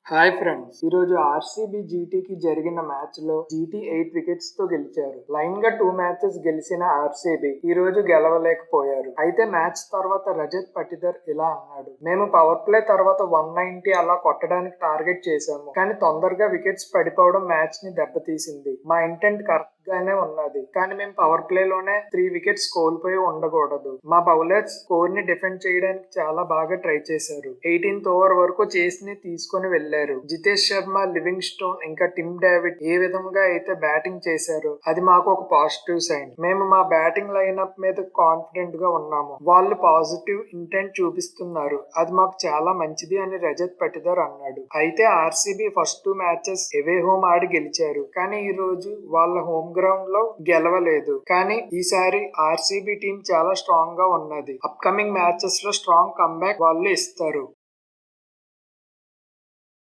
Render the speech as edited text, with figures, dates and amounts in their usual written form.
Hi friends, ఈ రోజు RCB జీటీకి జరిగిన మ్యాచ్ లో జీటీ 8 వికెట్స్ తో గెలిచారు. లైన్ గా 2 మ్యాచెస్ గెలిచిన ఆర్సీబీ ఈ రోజు గెలవలేకపోయారు. అయితే మ్యాచ్ తర్వాత రజత్ పటిదర్ ఇలా అన్నాడు: మేము పవర్ ప్లే తర్వాత 190 అలా కొట్టడానికి టార్గెట్ చేశాము, కానీ తొందరగా వికెట్స్ పడిపోవడం మ్యాచ్ ని దెబ్బతీసింది. మా ఇంటెంట్ కరెక్ట్ గానే ఉన్నది, కానీ మేము పవర్ ప్లే లోనే 3 వికెట్స్ కోల్పోయి ఉండకూడదు. మా బౌలర్స్ స్కోర్ ని డిఫెండ్ చేయడానికి చాలా బాగా ట్రై చేశారు. 18th ఓవర్ వరకు చేసి తీసుకుని వెళ్లారు. జితేష్ శర్మ, లివింగ్ స్టోన్ ఇంకా టిమ్ డేవిడ్ ఏ విధంగా అయితే బ్యాటింగ్ చేశారో అది మాకు ఒక పాజిటివ్ సైన్. మేము మా బ్యాటింగ్ లైనప్ మీద కాన్ఫిడెంట్ గా ఉన్నాము. వాళ్ళు పాజిటివ్ ఇంటెంట్ చూపిస్తున్నారు, అది మాకు చాలా మంచిది అని రజత్ పటిదర్ అన్నాడు. అయితే RCB first 2 matches away home ఆడి గెలిచారు, కానీ ఈ రోజు వాళ్ళ హోమ్ గ్రౌండ్ లో గెలవలేదు. కానీ ఈసారి ఆర్సీబీ టీం చాలా స్ట్రాంగ్ గా ఉన్నది. అప్కమింగ్ మ్యాచెస్ లో స్ట్రాంగ్ కంబ్యాక్ వాళ్ళు ఇస్తారు.